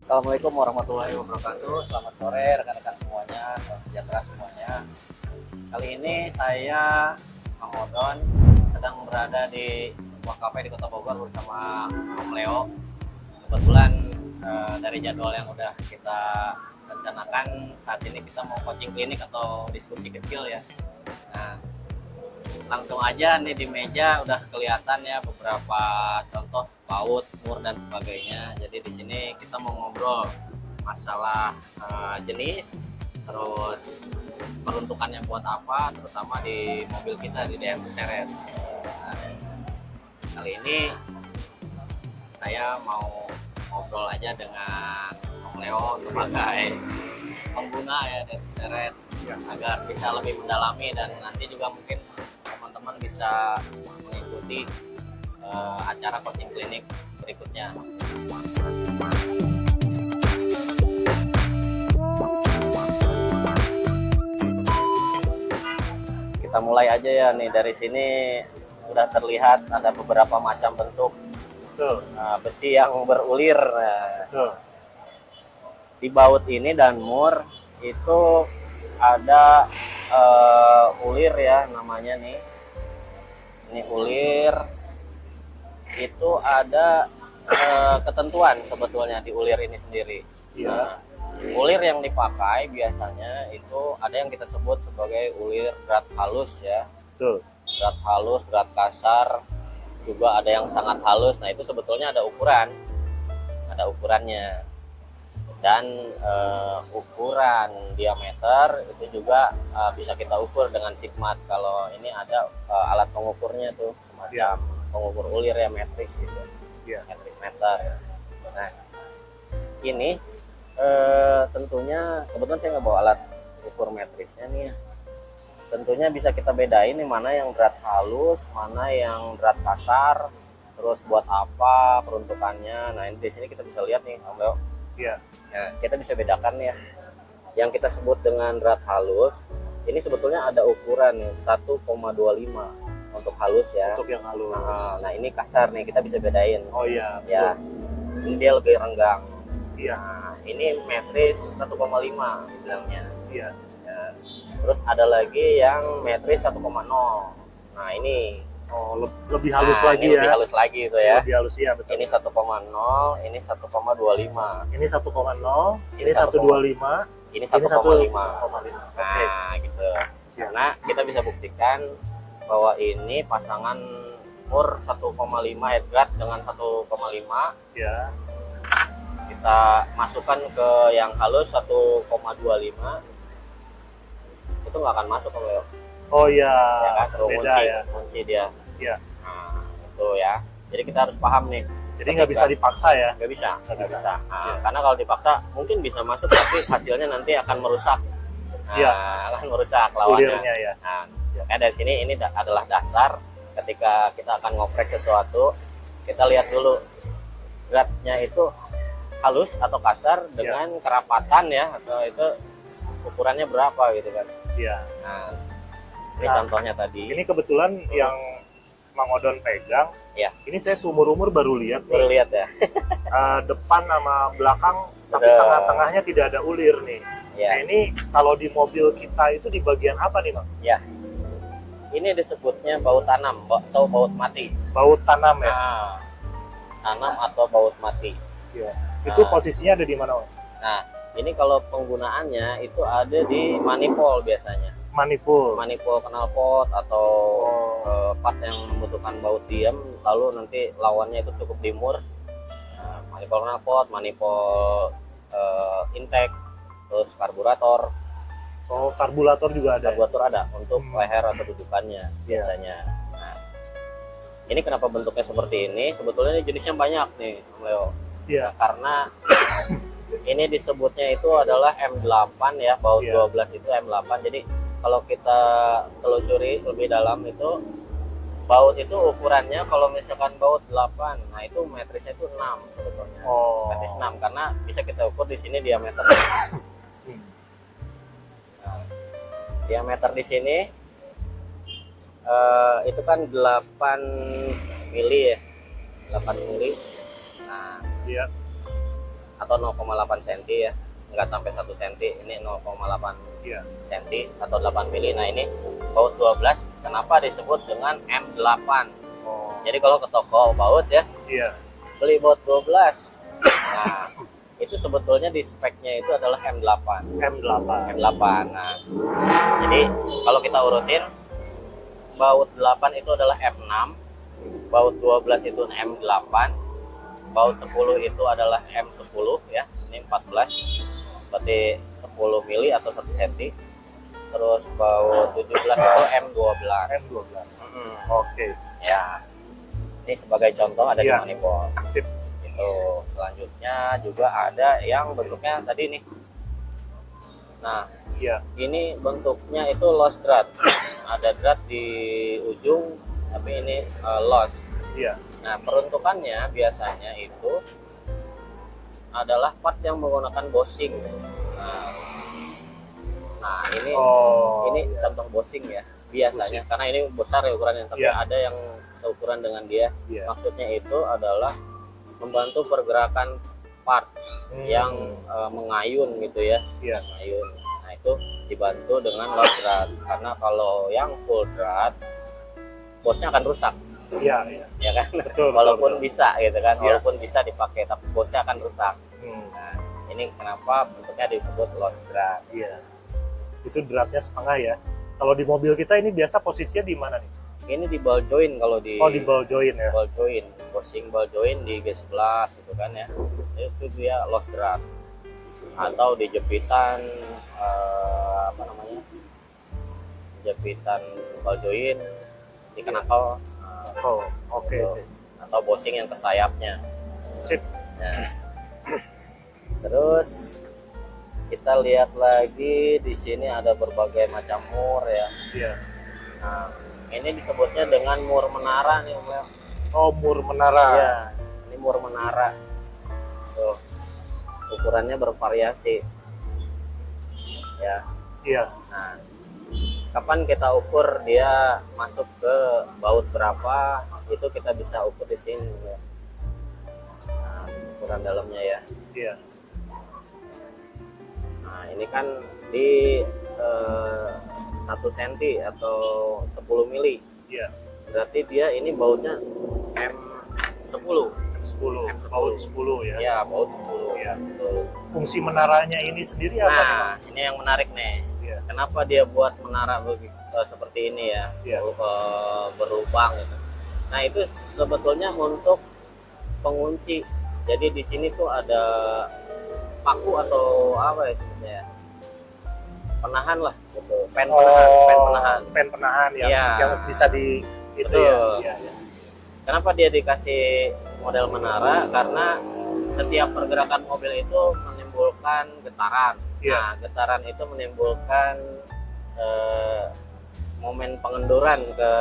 Assalamualaikum warahmatullahi wabarakatuh. Selamat sore rekan-rekan semuanya, salam sejahtera semuanya. Kali ini saya, Mang Odon, sedang berada di sebuah kafe di Kota Bogor bersama Om Leo. Kebetulan dari jadwal yang udah kita rencanakan, saat ini kita mau coaching klinik atau diskusi kecil ya. Nah, langsung aja nih di meja udah kelihatan ya beberapa contoh baut, mur dan sebagainya. Jadi di sini kita mau ngobrol masalah jenis, terus peruntukannya buat apa, terutama di mobil kita di DM Seret. Nah, kali ini saya mau ngobrol aja dengan Om Leo sebagai pengguna ya DM Seret agar bisa lebih mendalami, dan nanti juga mungkin teman-teman bisa mengikuti acara coaching klinik berikutnya. Kita mulai aja ya nih, dari sini udah terlihat ada beberapa macam bentuk besi yang berulir. Di baut ini dan mur itu ada ulir ya namanya nih. Ini ulir itu ada ketentuan sebetulnya di ulir ini sendiri. Iya. Ulir yang dipakai biasanya itu ada yang kita sebut sebagai ulir berat halus ya. Betul. Berat halus, berat kasar, juga ada yang sangat halus. Nah itu sebetulnya ada ukurannya. Dan ukuran diameter itu juga bisa kita ukur dengan sigmat. Kalau ini ada alat pengukurnya tuh, semacam pengukur ulir ya, metris gitu, metris meter. Nah ini tentunya kebetulan saya nggak bawa alat ukur metrisnya nih ya. Tentunya bisa kita bedain nih mana yang berat halus, mana yang berat kasar, terus buat apa peruntukannya. Nah ini di sini kita bisa lihat nih Om Leo. Iya. Nah, kita bisa bedakan ya. Yang kita sebut dengan berat halus, ini sebetulnya ada ukuran nih, 1,25 untuk halus ya. Untuk yang halus. Nah, ini kasar nih, kita bisa bedain. Oh iya. Ya. Ini dia lebih renggang. Iya. Nah, ini metris 1,5 bilangnya. Iya. Ya. Terus ada lagi yang metris 1,0. Nah, ini lebih halus lagi ini ya. lebih halus lagi itu ya. Lebih halus ya, betul. Ini 1,0, ini 1,25. Ini 1,0, ini 1,25, ini 1,5. Nah, gitu. Ya. Karena kita bisa buktikan bahwa ini pasangan mur 1,5 headguard dengan 1,5. Ya. Kita masukkan ke yang halus 1,25. Itu nggak akan masuk Om Leo. Oh iya. Ya kan, terus beda ya. kunci dia. Iya. Nah, itu ya. Jadi kita harus paham nih. Jadi nggak bisa dipaksa ya. Nggak bisa. Nggak bisa. Nah, karena kalau dipaksa mungkin bisa masuk, tapi hasilnya nanti akan merusak. Nah, akan merusak lawannya. Ulirnya ya. Nah, kayak dari sini ini adalah dasar ketika kita akan ngoprek sesuatu, kita lihat dulu beratnya itu halus atau kasar dengan kerapatan ya, atau itu ukurannya berapa gitu kan. Iya. Nah, ini contohnya tadi. Ini kebetulan yang Mang Odon pegang. Ya. Ini saya seumur-umur baru lihat nih. Baru lihat ya. Depan sama belakang, tapi Ada. tengah-tengahnya tidak ada ulir nih. Ya. Nah, ini kalau di mobil kita itu di bagian apa nih, Mang? Ya. Ini disebutnya baut tanam atau baut mati. Baut tanam ya. Nah, tanam atau baut mati. Iya. Itu posisinya ada di mana, Mang? Nah, ini kalau penggunaannya itu ada di manifold biasanya. Manifold. Manifold knalpot atau part yang membutuhkan baut diam, lalu nanti lawannya itu cukup di mur. Nah, manifold knalpot, manifold intake, terus karburator. Oh, karburator juga ada. Karburator ada untuk leher atau dudukannya biasanya. Nah, ini kenapa bentuknya seperti ini? Sebetulnya ini jenisnya banyak nih, Om Leo. Iya. Karena ini disebutnya itu adalah M8 ya, baut 12 itu M8. Jadi kalau kita telusuri lebih dalam itu, baut itu ukurannya kalau misalkan baut 8, nah itu metrisnya itu 6 sebetulnya. Metris 6 karena bisa kita ukur di sini diameter. Nah, diameter di sini itu kan 8 mili ya, 8 mili. Nah, atau 0,8 cm ya, nggak sampai 1 cm. Ini 0,8 Iya. cm atau 8 mili. Nah ini baut 12. Kenapa disebut dengan M8? Oh. Jadi kalau ke toko baut ya, Iya. beli baut 12. Nah itu sebetulnya di speknya itu adalah M8. M8. M8. Nah jadi kalau kita urutin, baut 8 itu adalah M6, baut 12 itu M8, baut 10 itu adalah M10 ya. Ini 14. Berarti 10 mili atau 1 cm. Terus baut 17 itu M12. M12. Hmm. Oke. Ya. Ini sebagai contoh ada Iya. di manifold. Sip. Itu selanjutnya juga ada yang bentuknya tadi nih. Nah, Iya. ini bentuknya itu lost drat. Ada drat di ujung, tapi ini lost. Iya. Nah, peruntukannya biasanya itu adalah part yang menggunakan bushing. Nah ini Oh. ini contoh bushing ya biasanya, karena ini besar ya ukurannya, tapi Iya. ada yang seukuran dengan dia. Iya. Maksudnya itu adalah membantu pergerakan part yang mengayun gitu ya, Iya. mengayun. Nah itu dibantu dengan lost drat, karena kalau yang full drat bosnya akan rusak. Iya. Iya. Ya kan, Betul. walaupun betul. bisa gitu kan, Iya. walaupun bisa dipakai, tapi bosnya akan rusak. Hmm. Nah ini kenapa bentuknya disebut lost drat. Iya. Itu dratnya setengah ya. Kalau di mobil kita ini biasa posisinya di mana nih? Ini di ball joint, kalau di Oh, di ball joint ya. ball joint, bushing ball joint di G11 itu kan ya, itu dia lost drat. Atau di jepitan apa namanya, jepitan ball joint di knuckle. Oh, oke. Gitu. Oke. Atau bushing yang ke sayapnya. Sip. Nah, terus kita lihat lagi di sini ada berbagai macam mur ya. Iya. Nah, ini disebutnya dengan mur menara nih, Om Leo. Oh, mur menara. Iya, ini mur menara. Tuh, ukurannya bervariasi. Ya. Iya. Nah, kapan kita ukur dia masuk ke baut berapa, itu kita bisa ukur di sini. Ya. Nah, ukuran dalamnya ya. Iya. Nah, ini kan di 1 cm atau 10 mili. Iya. Berarti dia ini bautnya M10. 10. M10. Baut 10 ya. Ya, baut 10. Iya. Betul. Fungsi menaranya ini sendiri apa nih, Bang? Nah, ini yang menarik nih. Iya. Kenapa dia buat menara seperti ini ya? Iya. Berlubang gitu. Nah, itu sebetulnya untuk pengunci. Jadi di sini tuh ada paku atau apa ya sebetulnya? Penahan lah gitu. Pen penahan, pen penahan. Pen penahan yang, Iya. yang bisa di itu Betul. ya. Iya, iya. Kenapa dia dikasih model menara? Karena setiap pergerakan mobil itu menimbulkan getaran. Iya. Nah, getaran itu menimbulkan momen pengenduran ke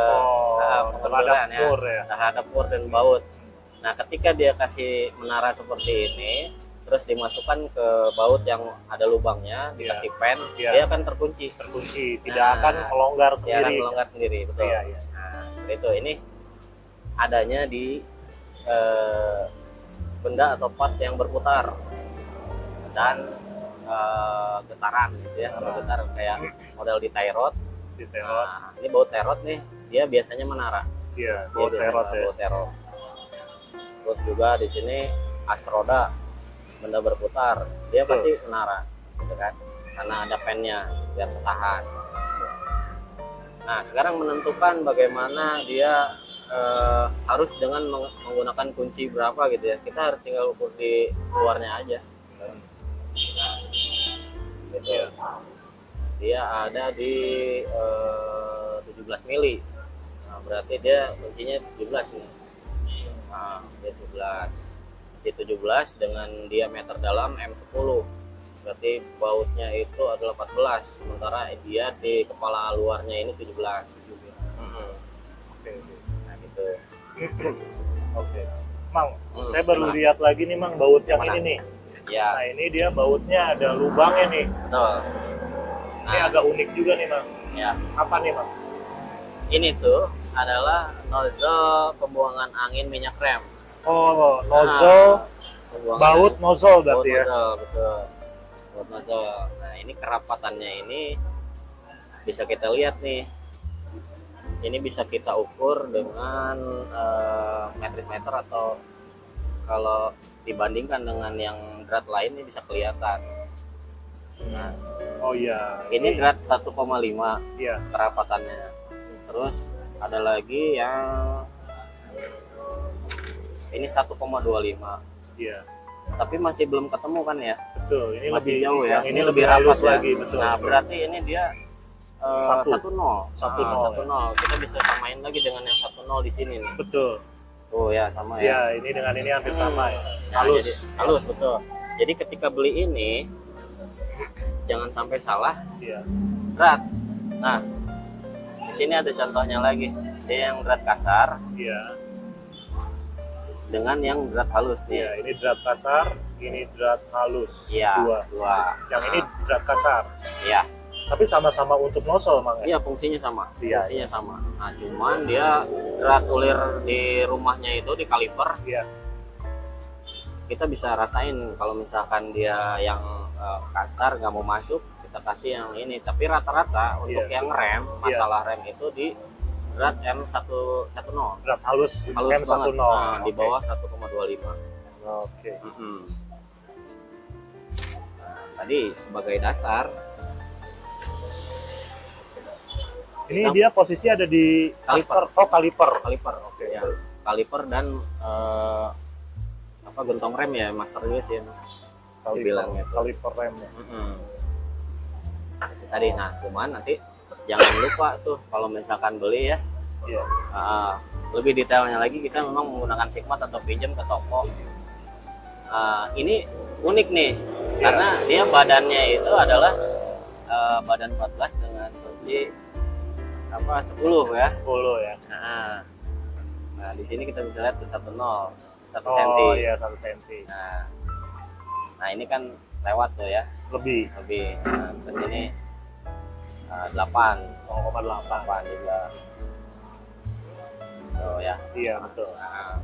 pengenduran terhadap mur ya. terhadap mur dan baut. Nah, ketika dia kasih menara seperti ini, terus dimasukkan ke baut yang ada lubangnya, Iya. dikasih pen, Iya. dia akan terkunci. Terkunci, tidak Nah, akan melonggar Dia akan sendiri. melonggar sendiri, betul. Iya, iya. Nah, seperti itu. Ini adanya di benda atau part yang berputar dan getaran gitu ya. Kalau getaran kayak model di tie rod. Di terot. Nah, ini baut tie rod nih, dia biasanya menara. Iya, Dia baut biasanya terot ya. baut tie rod. Terus juga di sini as roda, benda berputar, dia Betul. pasti menara, gitu kan? Karena ada pennya biar tahan. Nah, sekarang menentukan bagaimana dia harus dengan menggunakan kunci berapa gitu ya. Kita harus tinggal ukur di luarnya aja. Gitu. Dia ada di 17 mili. Nah, berarti dia kuncinya 17 nih. Nah, dia 17. Di 17 dengan diameter dalam M10. Berarti bautnya itu adalah 14, sementara dia di kepala luarnya ini 17. Oke, oke. Nah, gitu. Oke. Mang, Hmm, saya baru gimana? lihat lagi nih, Mang, baut yang Gimana? ini nih. Ya, Nah, ini dia bautnya ada lubangnya nih. betul. Ini Nah, agak unik juga nih, Mang. ya. Apa nih, Mang? Ini tuh adalah nozzle pembuangan angin minyak rem. Oh, nozzle pembuangan Baut nozzle baut berarti ya. nozzle, betul. Baut nozzle. Nah, ini kerapatannya ini bisa kita lihat nih. Ini bisa kita ukur dengan metrik meter atau kalau dibandingkan dengan yang drat lain ini bisa kelihatan. Nah, Oh iya. ini drat 1,5 Iya. kerapatannya. Terus ada lagi yang ini 1,25. Iya. Tapi masih belum ketemu kan ya? Betul. Ini Masih lebih jauh ya. Yang ini lebih halus rapat ya. lagi, betul. Nah, berarti ini dia 1,0. 1,0 Kita bisa samain lagi dengan yang 1,0 di sini nih. Betul. Tuh ya, sama Ya, ya. ini dengan ini hampir sama ya. Nah, Halus. jadi, halus betul. Jadi ketika beli ini jangan sampai salah Iya. drat. Nah, di sini ada contohnya lagi. Dia yang drat kasar Iya. dengan yang drat halus Iya, nih. ini drat kasar, ini drat halus. Iya, Dua. dua. Yang Nah, ini drat kasar. iya. Tapi sama-sama untuk nozzle, Mang. Iya, fungsinya sama. Iya, Fungsinya sama. Nah, cuman dia drat ulir di rumahnya itu di kaliper. Iya. Kita bisa rasain kalau misalkan dia yang kasar nggak mau masuk, kita kasih yang ini. Tapi rata-rata untuk Iya. yang rem, masalah rem itu di drat M110. Drat halus, Halus M10. banget. Nah, di Oke. bawah 1,25. Oke. Nah, tadi sebagai dasar Ini Kita- dia posisi ada di Kaliper. kaliper. kaliper, Oke. ya. Kaliper dan apa gentong rem ya, master juga sih. Dibilangnya tuh. Kaliper rem. Itu tadi. Nah, cuman nanti jangan lupa tuh kalau misalkan beli ya, Iya. lebih detailnya lagi kita memang menggunakan Sigmat atau pinjam ke toko. Ini unik nih karena dia badannya itu adalah badan 14 dengan kunci 10 ya. 10 ya. Nah, di sini kita bisa lihat tuh 1,0 1 Oh cm. iya, 1 cm. Nah, ini kan lewat tuh ya, Lebih. lebih. Nah, terus ini 8 0,8. juga. Tuh ya. Iya, betul. Nah,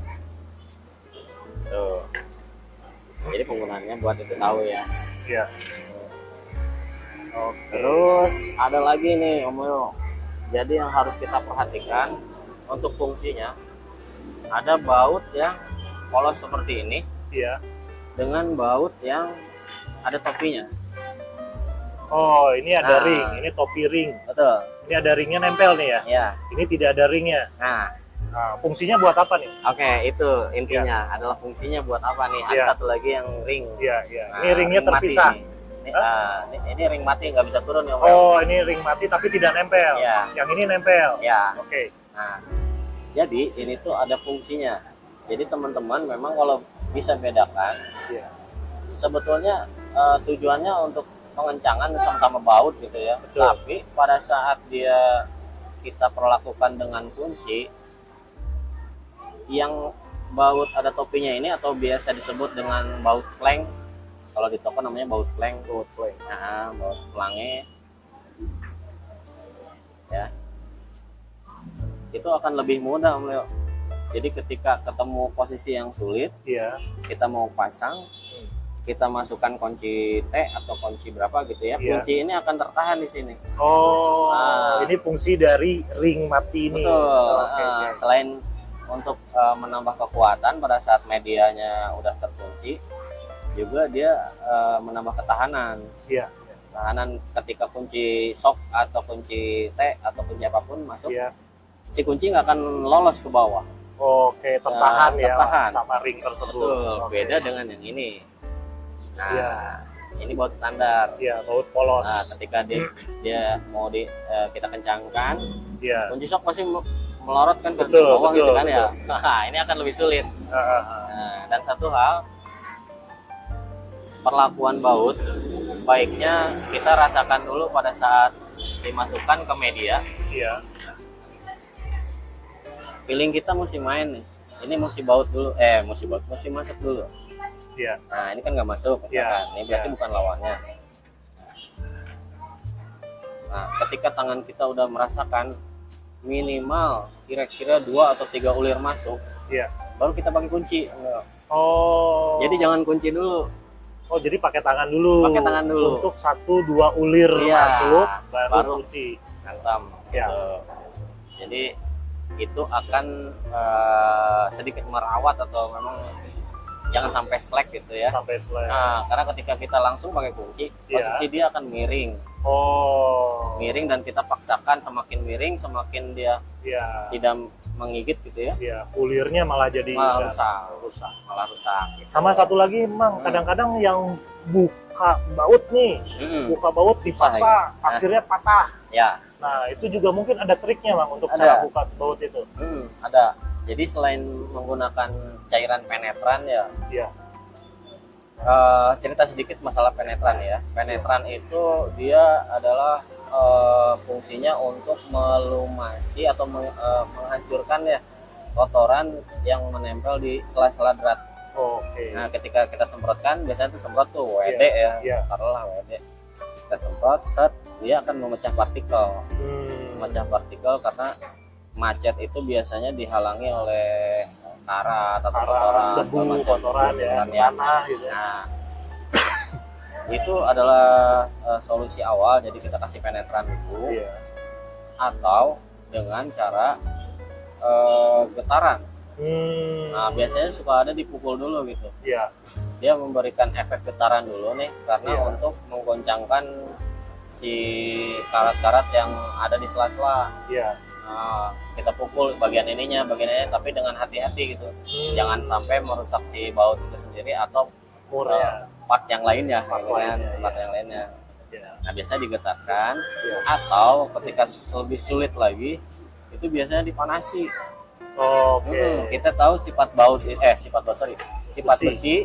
tuh. Jadi penggunaannya buat itu tahu ya. Iya. Oke. Terus ada lagi nih Om Yo. Jadi yang harus kita perhatikan untuk fungsinya, ada baut yang polos seperti ini Iya. dengan baut yang ada topinya. Oh, ini ada Nah. ring, ini topi ring. Betul. Ini ada ringnya nempel nih ya. Ya. Ini tidak ada ringnya. Nah, Nah, fungsinya buat apa nih? oke, itu intinya adalah fungsinya buat apa nih? Ada Iya. satu lagi yang ring. Iya, iya. Nah, Ini ringnya ring mati terpisah. nih. Ini ring mati nggak bisa turun ya Om Yo. Oh, ini ring mati tapi tidak nempel. Iya. Yang ini nempel. Ya. Oke. Nah, jadi ini tuh ada fungsinya. Jadi teman-teman memang kalau bisa bedakan, Iya. sebetulnya tujuannya untuk pengencangan sama-sama baut gitu ya. Betul. Tapi pada saat kita perlakukan dengan kunci yang baut ada topinya ini atau biasa disebut dengan baut flank. Kalau di toko namanya baut flank. Baut flank. Nah, baut flanknya ya. Itu akan lebih mudah Om Leo. Jadi ketika ketemu posisi yang sulit, Iya. kita mau pasang, kita masukkan kunci T atau kunci berapa gitu ya. Iya. Kunci ini akan tertahan di sini. Oh, Nah. ini fungsi dari ring mati ini. Betul. Oke, oke. Selain untuk menambah kekuatan pada saat medianya udah terkunci, juga dia menambah ketahanan. Iya. Ketahanan ketika kunci shock atau kunci T atau kunci apapun masuk, Iya. si kunci nggak akan lolos ke bawah. Oke, tertahan ya tertahan. sama ring tersebut. Betul. Oke. Beda dengan yang ini. Nah, Iya. ini baut standar. Iya, baut polos. Nah, ketika dia mau kita kencangkan, Iya. kunci shock pasti melorot kan ke Betul, bawah betul, gitu kan ya. betul. Nah, ini akan lebih sulit. Ah, Nah, dan satu hal, perlakuan baut baiknya kita rasakan dulu pada saat dimasukkan ke media. iya. Feeling kita mesti main nih. Ini mesti baut dulu, mesti masuk dulu. Iya. Nah, ini kan nggak masuk misalkan. Iya, Ini berarti iya. bukan lawannya. Nah, ketika tangan kita udah merasakan minimal kira-kira 2 atau 3 ulir masuk, Iya. baru kita pakai kunci. Oh. Jadi jangan kunci dulu. Oh, jadi pakai tangan dulu. Pakai tangan dulu. Untuk 1-2 ulir Iya, masuk, baru baru kunci. Hantam. Siap. Gitu. Jadi itu akan sedikit merawat atau memang jangan sampai slack gitu ya. Sampai selesai. Nah, karena ketika kita langsung pakai kunci, Iya. posisi dia akan miring. Oh. Miring dan kita paksakan semakin miring, semakin dia Iya. tidak menggigit gitu ya. Iya, ulirnya malah jadi Malah rusak. rusak. Malah rusak. Gitu. Sama satu lagi, Mang, kadang-kadang yang buka baut nih, Mm-mm. buka baut Susah, dipaksa, akhirnya patah. Ya, Nah, itu juga mungkin ada triknya, Mang, untuk Ada. cara buka baut itu. ada. Jadi selain menggunakan cairan penetran ya, Iya. cerita sedikit masalah penetran ya. Penetran itu dia adalah fungsinya untuk melumasi atau menghancurkan ya kotoran yang menempel di sela-sela drat. Oke. Nah, ketika kita semprotkan, biasanya tuh semprot tuh WD ya, Iya. taruhlah WD. Kita semprot, set, dia akan memecah partikel. Memecah partikel karena macet itu biasanya dihalangi oleh karat atau kotoran, debu, segala macam. kotoran ya, tanah gitu. Nah, itu adalah solusi awal. Jadi kita kasih penetran dulu, Iya. atau dengan cara getaran. Nah, biasanya suka ada dipukul dulu gitu. Iya. Dia memberikan efek getaran dulu nih, karena Iya. untuk menggoncangkan si karat-karat yang ada di sela-sela. Iya. Nah, kita pukul bagian ininya, tapi dengan hati-hati gitu. Jangan sampai merusak si baut itu sendiri atau murnya. part yang lainnya, Part gitu kan, lainnya, part iya. yang lainnya. Iya. Nah, biasanya digetarkan, Iya. atau ketika lebih sulit lagi, itu biasanya dipanasi. Oke. Kita tahu sifat sifat Besi. besi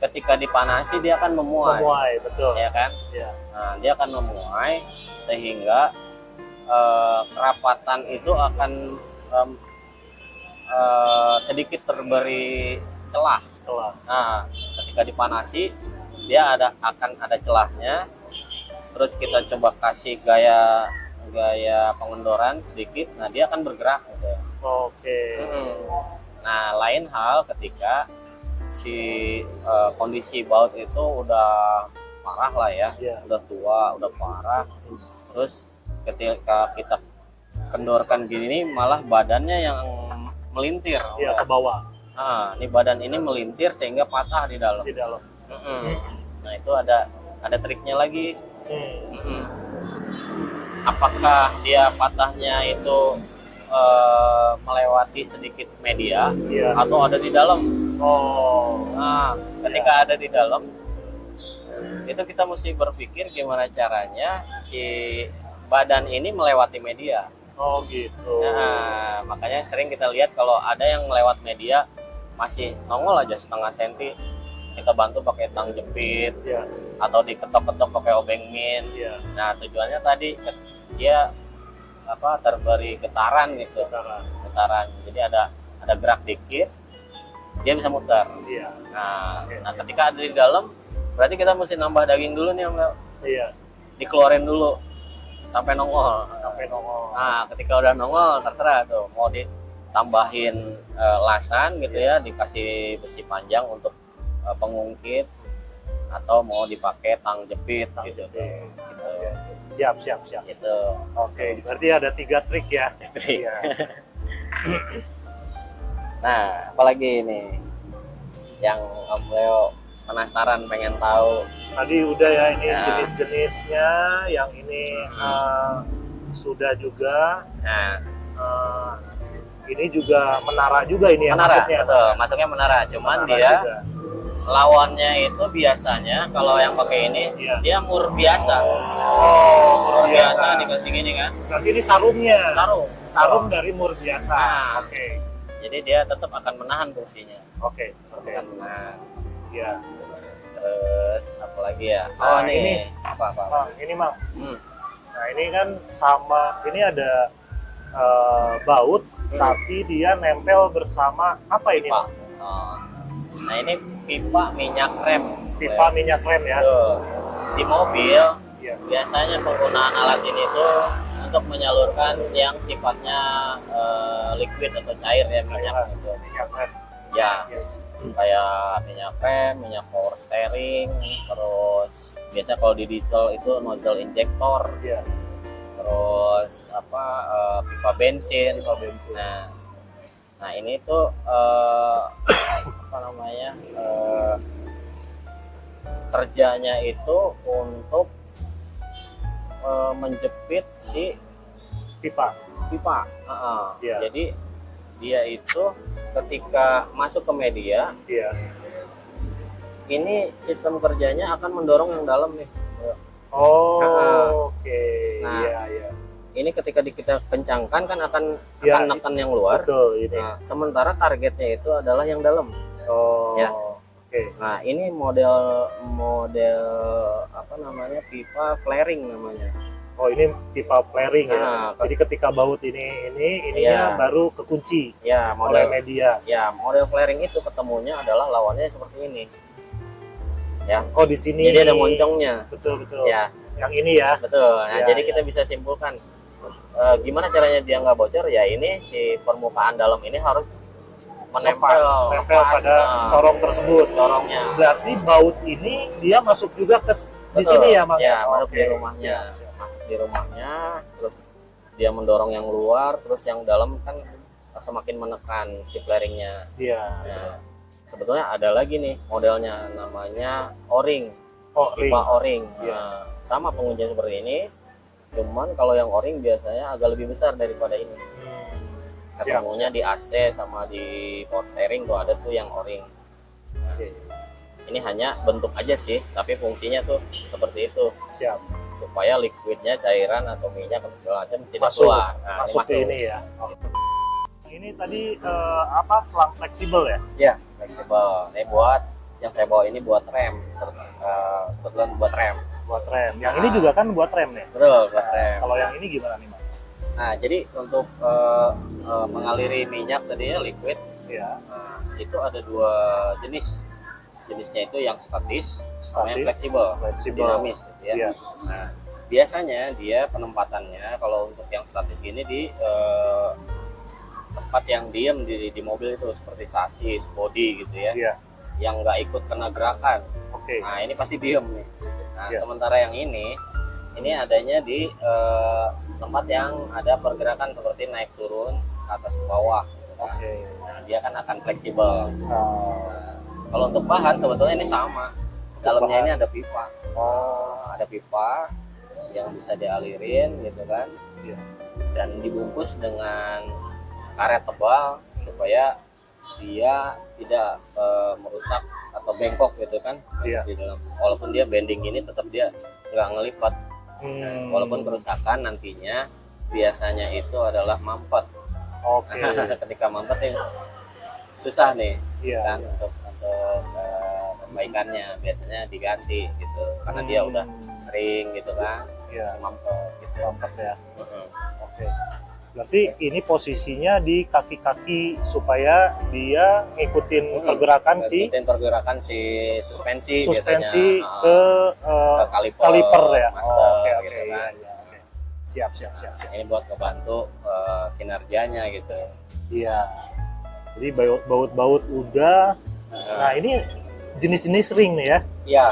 ketika dipanasi dia akan memuai, Memuai, betul. ya kan? Iya. Nah, dia akan memuai sehingga kerapatan itu akan sedikit terberi celah. Telah. Nah, ketika dipanasi dia akan ada celahnya. Terus kita coba kasih gaya pengendoran sedikit, nah dia akan bergerak gitu. Oke. Nah, lain hal ketika si kondisi baut itu udah parah lah ya, Iya. udah tua, udah parah. Terus ketika kita kendorkan gini nih, malah badannya yang melintir. Iya, ke bawah. Nah, ini badan ini melintir sehingga patah di dalam. Di dalam. Nah, itu ada triknya lagi. Hmm. Apakah dia patahnya itu melewati sedikit media Iya. atau ada di dalam? Oh. Nah, ketika ada di dalam, itu kita mesti berpikir gimana caranya si badan ini melewati media. Oh, gitu. Nah, makanya sering kita lihat kalau ada yang melewat media masih nongol aja setengah senti, kita bantu pakai tang jepit Iya. atau diketok-ketok pakai obeng min. Iya. Nah, tujuannya tadi dia terberi getaran gitu, getaran. Jadi ada gerak dikit, dia bisa muter. Iya. Nah, Oke. nah ketika ada di dalam, berarti kita mesti nambah daging dulu nih, Om Leo. Iya. Dikeluarin dulu sampai nongol. Sampai nongol. Nah, ketika udah nongol, terserah tuh mau ditambahin lasan gitu ya, dikasih besi panjang untuk pengungkit, atau mau dipakai tang jepit gitu. Jepit. Gitu. Siap. Gitu. Oke, berarti ada 3 trik ya. Iya. Nah, apalagi ini yang Om Leo penasaran pengen tahu. Tadi udah ya, ini Ya. jenis-jenisnya. Yang ini sudah juga. Nah, Ini juga menara juga ini ya menara, masuknya. betul, masuknya menara. Cuman Menara dia juga. lawannya itu biasanya kalau yang pakai ini Iya. dia mur biasa. Oh, Mur biasa dikasih gini kan, Berarti ini sarungnya. sarung. Sarung dari mur biasa. Nah. Oke. Jadi dia tetap akan menahan fungsinya. Oke. Akan menahan. Ya. Terus apalagi ya? Nah, Oh, nih. ini. Apa? Mang, ini Mang. Hmm. Nah, ini kan sama, ini ada baut, tapi dia nempel bersama apa ini? Pipa. Mang? Oh. Nah, ini pipa minyak rem. Pipa minyak rem ya. Tuh. Di mobil Iya. biasanya penggunaan alat ini tuh untuk menyalurkan yang sifatnya liquid atau cair ya, minyak gitu. Minyak rem. Ya, Iya. kayak minyak rem, minyak power steering, terus biasa kalau di diesel itu nozzle injektor, Iya. terus apa pipa bensin. Nah ini tuh apa namanya kerjanya itu untuk menjepit si Pipa. pipa. Iya. Jadi dia itu ketika masuk ke media, Iya. ini sistem kerjanya akan mendorong yang dalam nih. Oh, Nah, oke. nah. Iya, iya. Ini ketika kita kencangkan kan akan Ya, nekan yang luar. Betul ini. Nah, sementara targetnya itu adalah yang dalam. Oh. Ya. Oke. Nah, ini model apa namanya pipa flaring namanya. Oh, ini pipa flaring ya. Nah, Jadi ketika baut ininya Iya. baru kekunci Ya, oleh model media. model flaring itu ketemunya adalah lawannya seperti ini. Ya. Oh, di sini. Jadi ada moncongnya. Betul, betul. Ya, Yang ini ya. betul. Nah, Ya, jadi ya. kita bisa simpulkan gimana caranya dia nggak bocor? Ya ini si permukaan dalam ini harus menempel Nempel pada corong tersebut. corongnya. Berarti baut ini dia masuk juga ke di Betul. sini ya, Mang? Ya, masuk Oke, di rumahnya. siap, siap. Masuk di rumahnya, terus dia mendorong yang luar, terus yang dalam kan semakin menekan si flaringnya. Iya. Nah, sebetulnya ada lagi nih modelnya namanya O-ring, Oh, ring. pipa O-ring. Iya. Nah, sama pengujian seperti ini, cuman kalau yang O-ring biasanya agak lebih besar daripada ini. Siap, Ketemunya di AC sama di power steering tuh ada tuh yang O-ring. Oke, Ini hanya bentuk aja sih, tapi fungsinya tuh seperti itu. siap. Supaya liquidnya, cairan atau minyak atau segala macam tidak Masuk. keluar. Nah, Masuk ke ini ya. Oke. Ini tadi apa, selang fleksibel ya? Ya, fleksibel. Ini buat yang saya bawa ini buat rem. Kebetulan buat rem. Buat rem. Yang ini juga kan buat rem nih. Betul, buat rem. Kalau yang ini gimana nih, Mang? Nah, jadi untuk mengaliri minyak tadi ya liquid, Iya. itu ada dua jenis. Jenisnya itu yang statis, sama yang Statis, fleksibel, fleksibel. dinamis gitu ya. Iya. Nah, biasanya dia penempatannya kalau untuk yang statis gini di tempat yang diem di mobil itu seperti sasis, bodi gitu ya, Iya. yang nggak ikut kena gerakan. Oke. Nah ini pasti diem nih. Nah Iya. sementara yang ini adanya di tempat yang ada pergerakan seperti naik turun ke atas ke bawah. Oke. Nah, dia kan akan fleksibel. Oh. Kalau untuk bahan sebetulnya ini sama. Dalamnya bahan. ini ada pipa. Ada pipa yang bisa dialirin gitu kan. Iya. Dan dibungkus dengan karet tebal supaya dia tidak merusak atau bengkok gitu kan. Iya. Di dalam. Walaupun dia bending ini tetap dia nggak ngelipat. Walaupun kerusakan nantinya biasanya itu adalah mampet. Oke. Ketika mampet ini susah nih Iya. kan untuk perbaikannya, biasanya diganti gitu karena dia udah sering gitu kan Iya. mampet gitu. Mampet ya. Oke. Berarti ini posisinya di kaki-kaki supaya dia ngikutin pergerakan Ikutin pergerakan si suspensi suspensi biasanya, ke ke kaliper ya. master Oke, oke. gitu Iya, kan. iya, oke. Siap, siap, siap, siap. Ini buat ngebantu kinerjanya gitu. Iya. Jadi baut-baut udah. Nah, ini jenis-jenis ring nih ya. Iya,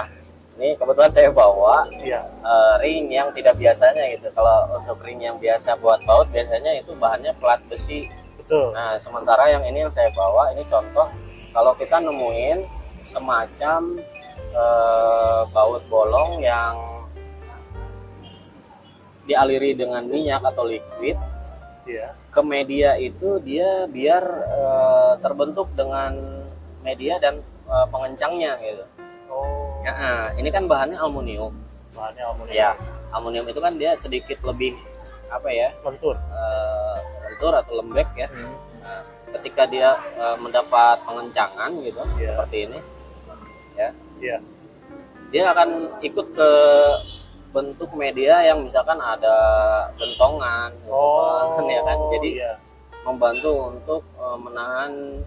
ini kebetulan saya bawa Iya. ring yang tidak biasanya gitu. Kalau untuk ring yang biasa buat baut biasanya itu bahannya plat besi. Betul. Nah, sementara yang ini yang saya bawa ini contoh kalau kita nemuin semacam baut bolong yang dialiri dengan minyak atau liquid Iya. ke media itu dia biar terbentuk dengan media dan pengencangnya gitu. Oh. Nah, ini kan bahannya aluminium. Bahannya aluminium. Ya, aluminium itu kan dia sedikit lebih apa ya? Lentur. Lentur atau lembek ya. Nah, ketika dia mendapat pengencangan gitu Iya. seperti ini ya. Iya. Dia akan ikut ke bentuk media yang misalkan ada gentongan gitu kan, ya kan. Jadi iya. membantu untuk menahan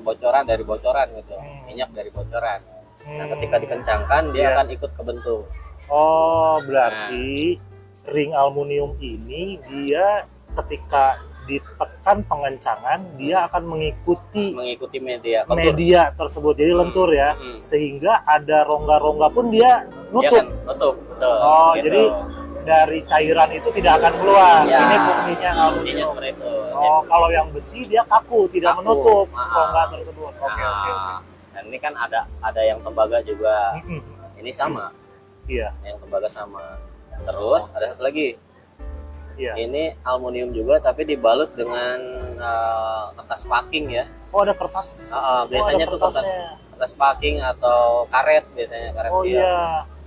bocoran dari bocoran gitu, minyak dari bocoran. Nah, ketika dikencangkan dia Iya. akan ikut ke bentuk. Oh, berarti ring aluminium ini dia ketika ditekan pengencangan, dia akan mengikuti media kontur. media tersebut, jadi lentur ya, sehingga ada rongga-rongga pun dia Dia nutup. kan nutup, betul. Oh, Gitu. jadi dari cairan itu tidak akan keluar. Ya, Ini fungsinya fungsinya seperti itu. Oh, kalau yang besi dia kaku, tidak Kaku. menutup Ah. rongga tersebut. Oke, Nah, oke, oke. Dan ini kan ada yang tembaga juga. Mm-mm. Ini sama, Iya, yang tembaga sama. Terus ada satu lagi. iya. Ini aluminium juga, tapi dibalut dengan kertas packing ya. Oh, ada kertas. Biasanya ada tuh kertas packing atau karet biasanya, karet Oh siap. iya.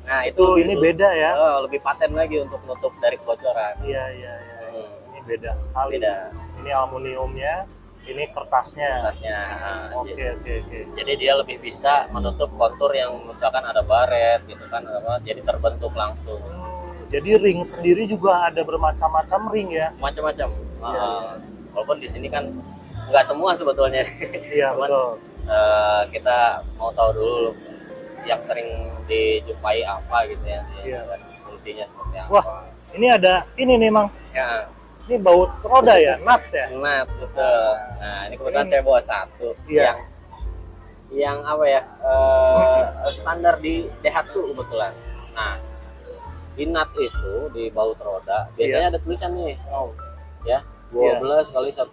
Nah Itu ini beda ya. lebih paten lagi untuk nutup dari kebocoran. Iya, iya, iya. Ini beda sekali. Beda Ini aluminiumnya, ini kertasnya. kertasnya. Oke, oke, oke. Jadi dia lebih bisa menutup kontur yang misalkan ada baret gitu kan, jadi terbentuk langsung. Jadi ring sendiri juga ada bermacam-macam ring ya. Macam-macam. Iya. Walaupun di sini kan nggak semua sebetulnya. Iya, Cuman, betul. kita mau tahu dulu yang sering dijumpai apa gitu ya, Iya. dan fungsinya seperti apa. Wah. Ini ada ini nih, Mang. Ya, Ini baut roda ya, nut ya. nah betul. Nah ini kebetulan saya bawa satu Iya. yang apa ya, standar di Daihatsu kebetulan. Nah di nut itu di baut roda biasanya ada tulisan nih, ya 12 kali 1,5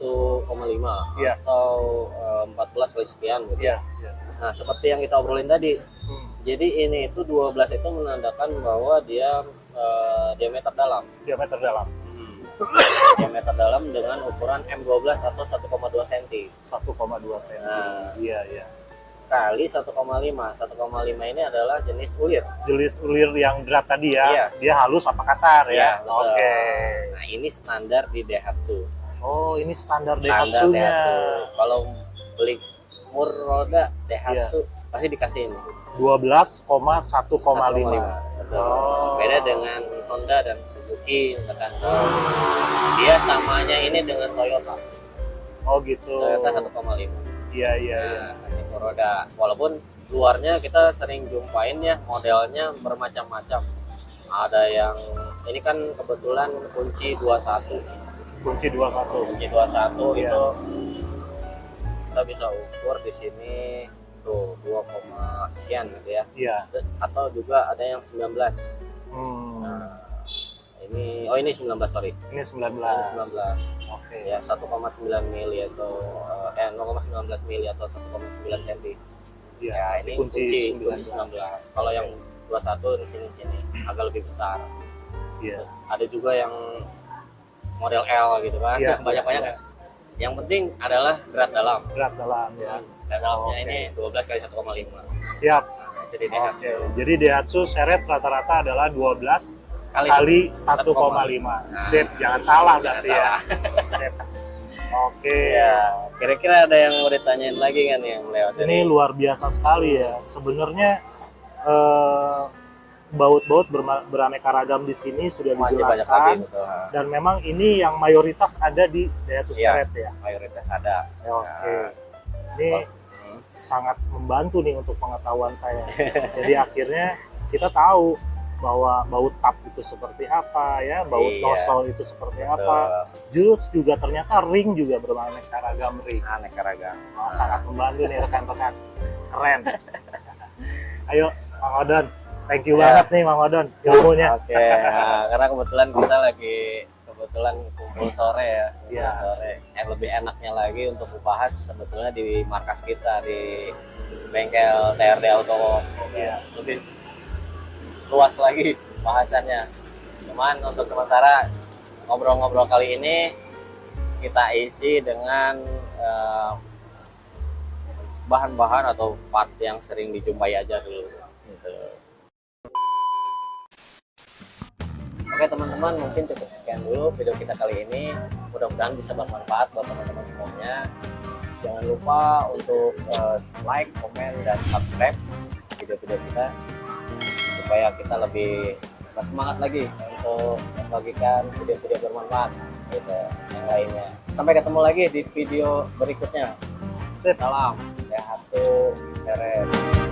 Iya. atau 14 kali sekian gitu. Iya, iya. Nah seperti yang kita obrolin tadi, jadi ini itu 12 itu menandakan bahwa dia diameter dalam. Diameter dalam. Diameter dalam dengan ukuran M12 atau 1,2 cm 1,2 cm. Nah. Iya, iya. kali 1,5. 1,5 ini adalah jenis ulir. Jenis ulir yang berat tadi ya. Iya. Dia halus apa kasar Iya, ya? betul. Oke. Nah ini standar di Daihatsu. Oh, ini standar Standar Daihatsu-nya. Daihatsu. Kalau beli mur roda Daihatsu Iya. pasti dikasih ini 12,1,5. Betul. Oh. Beda dengan Honda dan Suzuki misalkan. Dia samanya ini dengan Toyota. Oh gitu. Toyota 1,5. Iya, iya, iya. Nah, ini mur roda. Walaupun luarnya kita sering jumpain ya, modelnya bermacam-macam. Ada yang ini kan kebetulan kunci 21. Kunci 21. Kunci 21 Iya. itu kita bisa ukur di sini tuh 2, sekian gitu ya. Iya. Atau juga ada yang 19. Hmm. Nah, ini 19 sorry. Ini 19. Ini 19. Oke. Ya 1,9 mili atau 0,19 mili atau 1,9 cm. Iya. Ya ini kunci kunci 19. Kalau yang 21 di sini agak lebih besar. Iya. Terus ada juga yang model L gitu kan. Iya. Banyak-banyak. Yang penting adalah berat dalam. Berat dalam ya. Berat dalamnya Oke. ini 12 kali 1,5. Siap. Nah, jadi Oke. Daihatsu. Jadi Daihatsu seret rata-rata adalah 12 kali 1,5. Sip, jangan salah berarti ya. Sip. Oke. Ya, kira-kira ada yang mau ditanyain lagi kan yang lewat Ini luar biasa sekali ya. Sebenarnya baut-baut beraneka ragam di sini sudah masih banyak lagi dijelaskan, betul. dan memang ini yang mayoritas ada di Daihatsu Iya. Seret ya. Mayoritas ada. Oke. Ini sangat membantu nih untuk pengetahuan saya. Jadi akhirnya kita tahu bahwa baut tap itu seperti apa ya, baut Iya. nozzle itu seperti apa. Terus juga ternyata ring juga beraneka ragam ring. Aneka ragam. Oh, sangat membantu nih rekan-rekan. Keren. Ayo, Mang Odon. Thank you Ya. banget nih Mang Odon ilmunya. Oke, nah, karena kebetulan kita lagi kumpul sore ya, kumpul Iya. sore. Yang lebih enaknya lagi untuk membahas sebetulnya di markas kita di bengkel TRD Auto. Iya. Lebih luas lagi bahasannya. Cuman untuk sementara ngobrol-ngobrol kali ini kita isi dengan bahan-bahan atau part yang sering dijumpai aja dulu. Gitu. Oke teman-teman, mungkin cukup sekian dulu video kita kali ini. Mudah-mudahan bisa bermanfaat buat teman-teman semuanya. Jangan lupa untuk like, komen, dan subscribe video-video kita supaya kita lebih bersemangat lagi untuk membagikan video-video bermanfaat gitu yang lainnya. Sampai ketemu lagi di video berikutnya. Salam Daihatsu Seret.